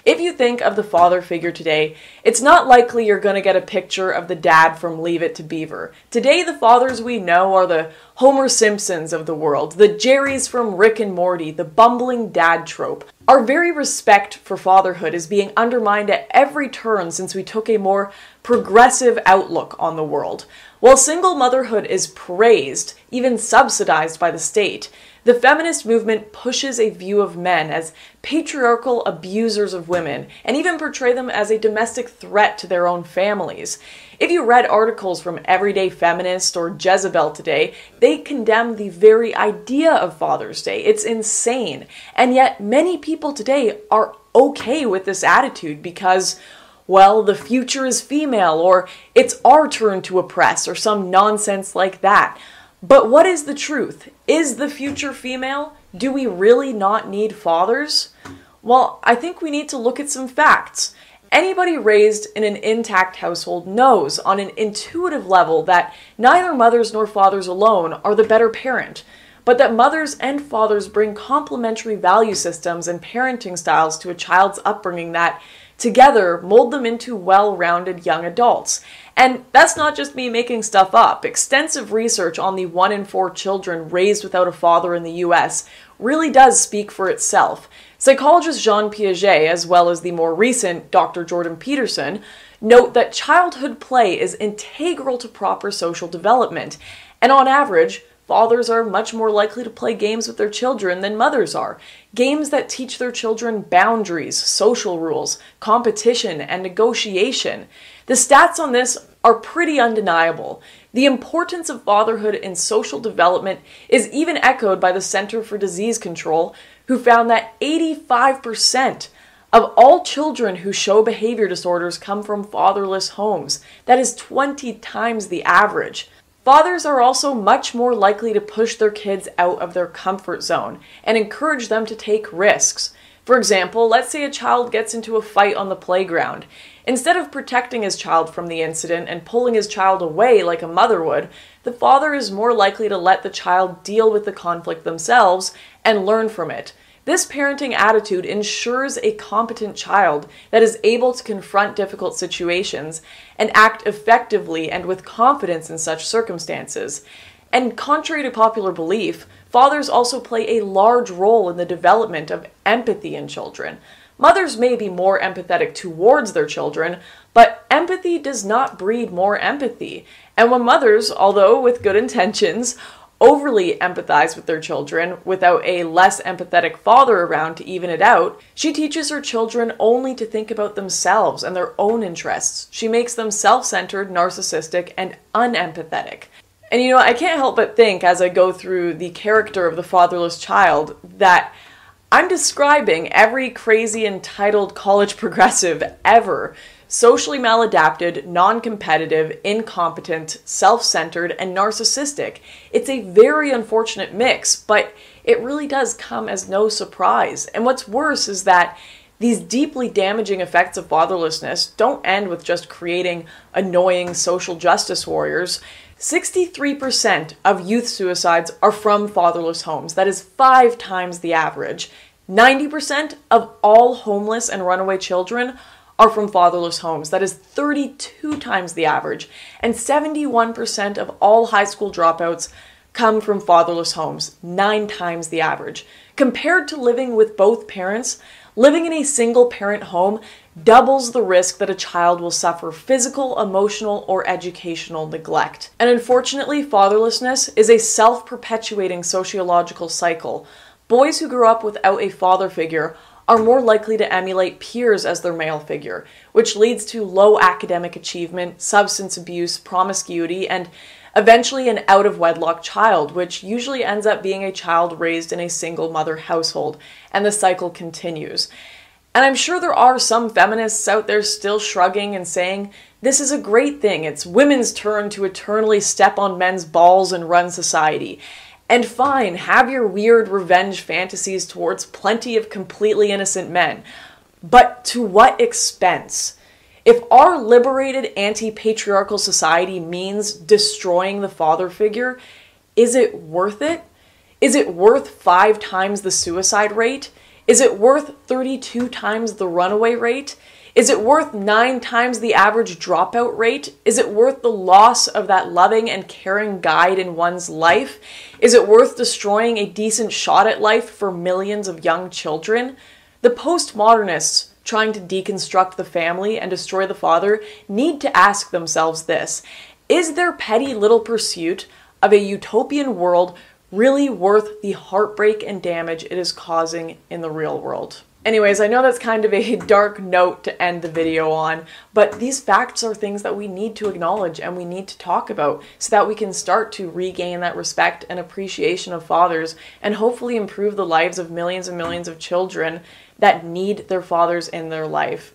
If you think of the father figure today, it's not likely you're going to get a picture of the dad from Leave It to Beaver. Today, the fathers we know are the Homer Simpsons of the world, the Jerrys from Rick and Morty, the bumbling dad trope. Our very respect for fatherhood is being undermined at every turn since we took a more progressive outlook on the world. While single motherhood is praised, even subsidized by the state, the feminist movement pushes a view of men as patriarchal abusers of women, and even portray them as a domestic threat to their own families. If you read articles from Everyday Feminist or Jezebel today, they condemn the very idea of Father's Day. It's insane. And yet many people today are okay with this attitude because, well, the future is female, or it's our turn to oppress, or some nonsense like that. But what is the truth? Is the future female? Do we really not need fathers? Well, I think we need to look at some facts. Anybody raised in an intact household knows on an intuitive level that neither mothers nor fathers alone are the better parent, but that mothers and fathers bring complementary value systems and parenting styles to a child's upbringing that together mold them into well-rounded young adults. And that's not just me making stuff up. Extensive research on the 1 in 4 children raised without a father in the US really does speak for itself. Psychologist Jean Piaget, as well as the more recent Dr. Jordan Peterson, note that childhood play is integral to proper social development, and on average, fathers are much more likely to play games with their children than mothers are. Games that teach their children boundaries, social rules, competition, and negotiation. The stats on this are pretty undeniable. The importance of fatherhood in social development is even echoed by the Center for Disease Control, who found that 85% of all children who show behavior disorders come from fatherless homes. That is 20 times the average. Fathers are also much more likely to push their kids out of their comfort zone and encourage them to take risks. For example, let's say a child gets into a fight on the playground. Instead of protecting his child from the incident and pulling his child away like a mother would, the father is more likely to let the child deal with the conflict themselves and learn from it. This parenting attitude ensures a competent child that is able to confront difficult situations and act effectively and with confidence in such circumstances. And contrary to popular belief, fathers also play a large role in the development of empathy in children. Mothers may be more empathetic towards their children, but empathy does not breed more empathy. And when mothers, although with good intentions, overly empathize with their children without a less empathetic father around to even it out, she teaches her children only to think about themselves and their own interests. She makes them self-centered, narcissistic, and unempathetic. And you know, I can't help but think as I go through the character of the fatherless child that I'm describing every crazy entitled college progressive ever. Socially maladapted, non-competitive, incompetent, self-centered, and narcissistic. It's a very unfortunate mix, but it really does come as no surprise. And what's worse is that these deeply damaging effects of fatherlessness don't end with just creating annoying social justice warriors. 63% of youth suicides are from fatherless homes. That is 5 times the average. 90% of all homeless and runaway children are from fatherless homes. That is 32 times the average. And 71% of all high school dropouts come from fatherless homes, 9 times the average. Compared to living with both parents, living in a single parent home doubles the risk that a child will suffer physical, emotional, or educational neglect. And unfortunately, fatherlessness is a self-perpetuating sociological cycle. Boys who grow up without a father figure are more likely to emulate peers as their male figure, which leads to low academic achievement, substance abuse, promiscuity, and eventually an out-of-wedlock child, which usually ends up being a child raised in a single mother household, and the cycle continues. And I'm sure there are some feminists out there still shrugging and saying, this is a great thing, it's women's turn to eternally step on men's balls and run society. And fine, have your weird revenge fantasies towards plenty of completely innocent men. But to what expense? If our liberated anti-patriarchal society means destroying the father figure, is it worth it? Is it worth 5 times the suicide rate? Is it worth 32 times the runaway rate? Is it worth 9 times the average dropout rate? Is it worth the loss of that loving and caring guide in one's life? Is it worth destroying a decent shot at life for millions of young children? The postmodernists trying to deconstruct the family and destroy the father need to ask themselves this: is their petty little pursuit of a utopian world really worth the heartbreak and damage it is causing in the real world? Anyways, I know that's kind of a dark note to end the video on, but these facts are things that we need to acknowledge and we need to talk about so that we can start to regain that respect and appreciation of fathers and hopefully improve the lives of millions and millions of children that need their fathers in their life.